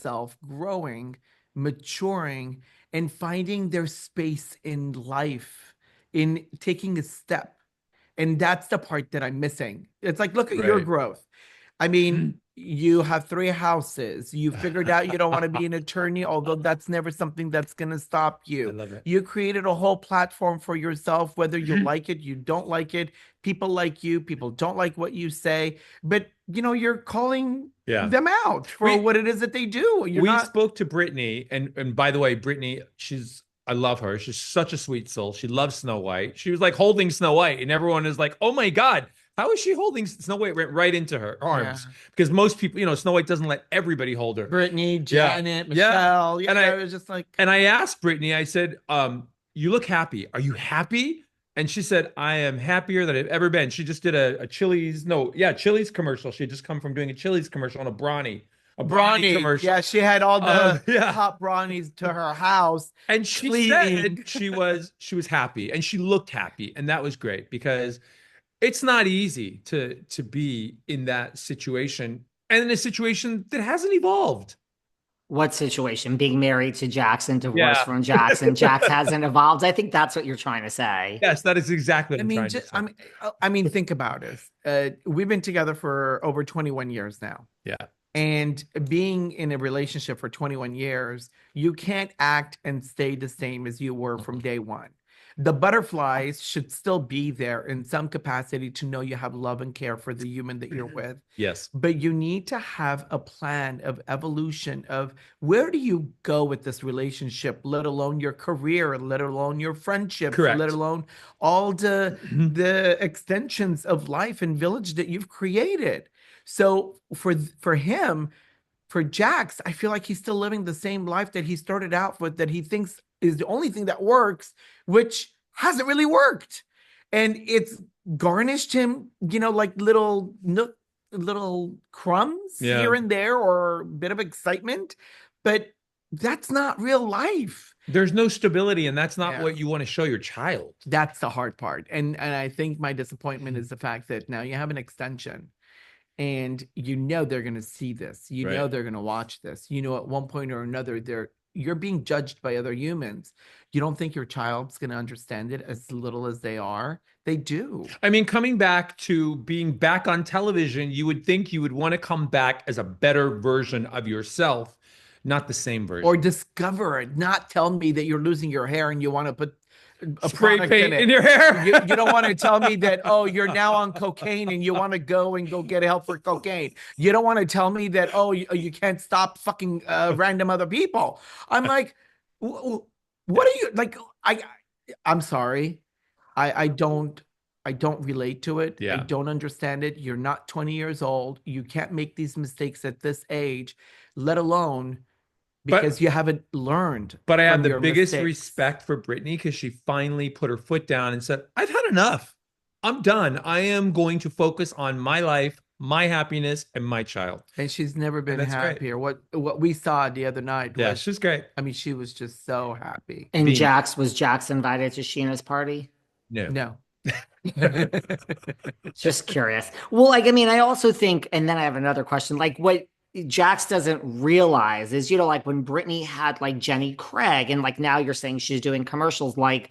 self growing, maturing, and finding their space in life, in taking a step. And that's the part that I'm missing. It's like, look at your Right. growth. I mean, you have three houses. You figured out you don't want to be an attorney, although that's never something that's going to stop I you. love it. You created a whole platform for yourself, whether you like it, you don't like it. People like you, people don't like what you say, but you're calling Yeah. them out for We what it is that they do. You're we not. spoke to Brittany, and by the way, Brittany, I love her. She's such a sweet soul. She loves Snow White. She was like holding Snow White, and everyone is like, "Oh my God, how is she holding Snow White right into her Yeah. arms?" Because most people, Snow White doesn't let everybody hold her. Brittany, Yeah, Janet, yeah. Michelle. And I It was just like, and I asked Brittany, I said, "You look happy. Are you happy?" And she said, "I am happier than I've ever been." She just did a Chili's, no, yeah, Chili's commercial. She had just come from doing a Chili's commercial on a Brawny Brawny. commercial. Yeah, she had all the Yeah. hot brownies to her house And she said cleaning. she was happy and she looked happy. And that was great because it's not easy to be in that situation and in a situation that hasn't evolved. What situation? Being married to Jackson, divorced Yeah. from Jackson. Jax hasn't evolved. I think that's what you're trying to say. Yes, that is exactly what I I'm mean, trying to say. I mean, think about it. We've been together for over 21 years now. Yeah. And being in a relationship for 21 years, you can't act and stay the same as you were from day one. The butterflies should still be there in some capacity to know you have love and care for the human that you're with. Yes. But you need to have a plan of evolution of where do you go with this relationship, let alone your career, let alone your friendships, Correct. let alone all the extensions of life and village that you've created. So for him, for Jax, I feel like he's still living the same life that he started out with, that he thinks is the only thing that works, which hasn't really worked. And it's garnished him, like little crumbs Yeah. here and there, or a bit of excitement, but that's not real life. There's no stability, and that's not Yeah. what you want to show your child. That's the hard part. And I think my disappointment is the fact that now you have an extension and they're going to see this. Right. They're going to watch this. At one point or another, you're being judged by other humans. You don't think your child's going to understand it as little as they are? They do. I mean, coming back to being back on television, you would think you would want to come back as a better version of yourself, not the same version. Or discover it, not tell me that you're losing your hair and you want to put a spray product paint in in it. your hair. You don't want to tell me that, oh, you're now on cocaine and you want to go get help for cocaine. You don't want to tell me that, oh, you can't stop fucking random other people. I'm like, what are you like? I'm sorry. I don't relate to it. Yeah. I don't understand it. You're not 20 years old. You can't make these mistakes at this age, let alone because you haven't learned. But I have from the your biggest mistakes. respect for Brittany because she finally put her foot down and said, I've had enough. I'm done. I am going to focus on my life, my happiness, and my child. And she's never been that's great. happier. What we saw the other night Yeah, was, she's great. I mean, she was just so happy. And Being- was Jax invited to Sheena's party? No. Just curious. Well, like, I mean, I also think, and then I have another question, like what Jax doesn't realize is, like when Brittany had like Jenny Craig, and like now you're saying she's doing commercials, like,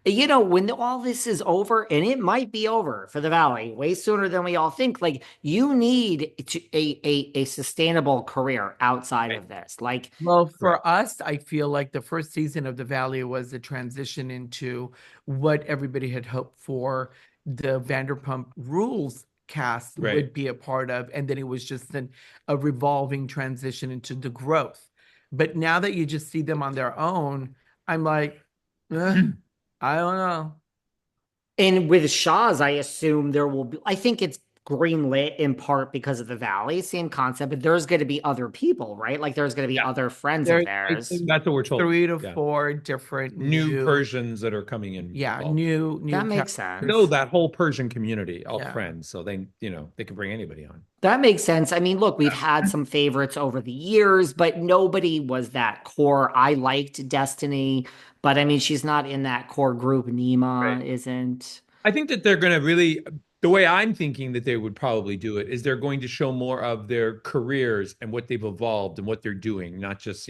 when all this is over, and it might be over for the Valley way sooner than we all think, like you need a sustainable career outside of this. Like, well, for us, I feel like the first season of The Valley was a transition into what everybody had hoped for the Vanderpump Rules cast would be a part of, and then it was just a revolving transition into the growth. But now that you just see them on their own, I'm like, I don't know. And with Shahs, I assume there will be, I think it's greenlit in part because of the Valley, same concept, but there's going to be other people, right? Like there's going to be other friends of theirs. That's what we're told. 3 to 4 different new Persians that are coming in. Yeah, involved. new. That makes sense. No, that whole Persian community, all friends. So they can bring anybody on. That makes sense. I mean, look, we've had some favorites over the years, but nobody was that core. I liked Destiny, but I mean, she's not in that core group. Nima isn't. I think that they're going to really the way I'm thinking that they would probably do it is they're going to show more of their careers and what they've evolved and what they're doing, not just,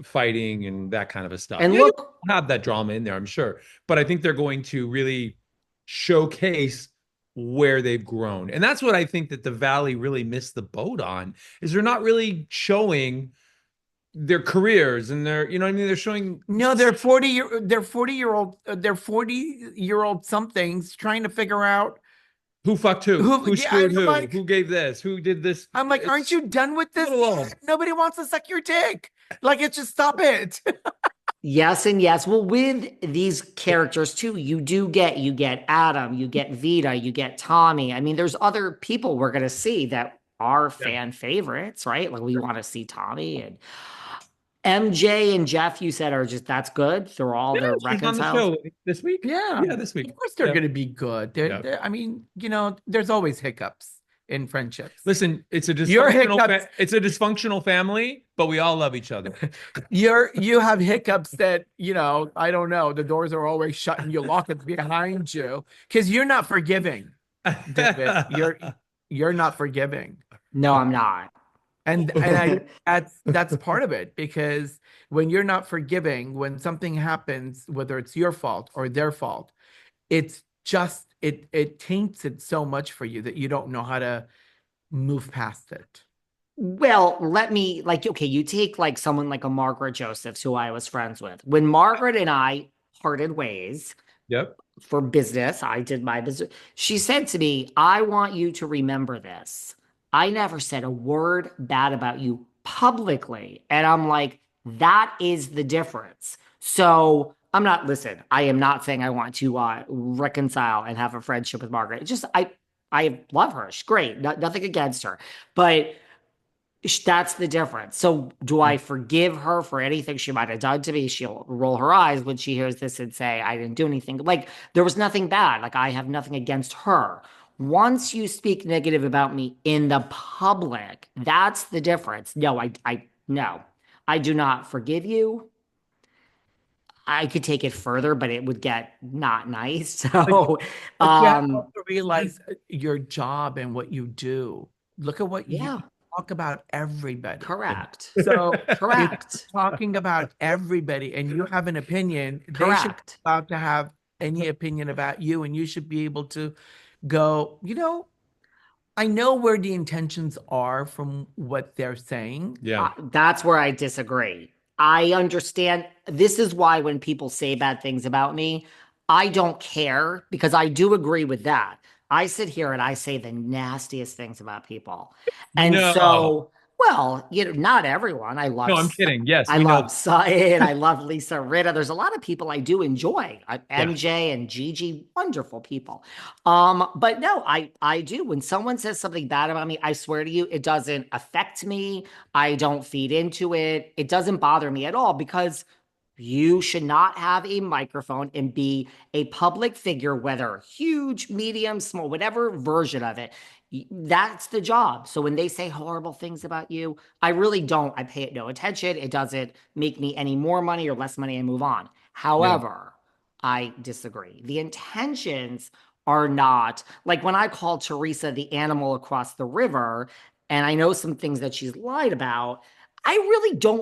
fighting and that kind of a stuff. And Yeah, you look, have that drama in there, I'm sure. But I think they're going to really showcase where they've grown. And that's what I think that the Valley really missed the boat on, is they're not really showing their careers and their, you know what I mean? They're showing No, they're 40-year-old somethings trying to figure out who fucked who yeah, screwed I'm who, like, who gave this, who did this. I'm like, aren't you done with this? Alone. Nobody wants to suck your dick. Like, it's just stop it. yes and yes. Well, with these characters too, you get Adam, you get Vita, you get Tommy. I mean, there's other people we're gonna see that are fan favorites, right? Like we want to see Tommy and MJ and Jeff. You said are just that's good. They're all Yeah, the she's on the reconciles. show this week. Yeah. Yeah, this week. Of course they're Yeah. going to be good. I mean, there's always hiccups in friendships. Listen, it's a Your dysfunctional hiccups. it's a dysfunctional family, but we all love each other. You have hiccups that, I don't know, the doors are always shut and you lock it behind you because you're not forgiving, David. You're not forgiving. No, I'm not. And that's part of it, because when you're not forgiving, when something happens, whether it's your fault or their fault, it's just it taints it so much for you that you don't know how to move past it. Well, let me okay, you take like someone like a Margaret Josephs, who I was friends with. When Margaret and I parted ways Yep. for business, I did my business. She said to me, I want you to remember this. I never said a word bad about you publicly. And I'm like, that is the difference. So listen, I am not saying I want to reconcile and have a friendship with Margaret. It's just, I love her. She's great. Nothing against her. But that's the difference. So do I forgive her for anything she might have done to me? She'll roll her eyes when she hears this and say, I didn't do anything. Like, there was nothing bad. Like, I have nothing against her. Once you speak negative about me in the public, that's the difference. No, no, I do not forgive you. I could take it further, but it would get not nice. So, But you have to also realize your job and what you do. Look at what you talk about everybody. Correct. So correct. Talking about everybody and you have an opinion. Correct. They should be allowed to have any opinion about you, and you should be able to go, I know where the intentions are from what they're saying. Yeah. That's where I disagree. I understand. This is why when people say bad things about me, I don't care, because I do agree with that. I sit here and I say the nastiest things about people. And so, well, not everyone. I love. No, I'm kidding. Yes, I love Sutton. I love Lisa Rinna. There's a lot of people I do enjoy. MJ and Gigi, wonderful people. But no, I do. When someone says something bad about me, I swear to you, it doesn't affect me. I don't feed into it. It doesn't bother me at all, because you should not have a microphone and be a public figure, whether huge, medium, small, whatever version of it. That's the job. So when they say horrible things about you, I really don't. I pay it no attention. It doesn't make me any more money or less money. I move on. However, I disagree. The intentions are not like when I called Teresa the animal across the river, and I know some things that she's lied about. I really don't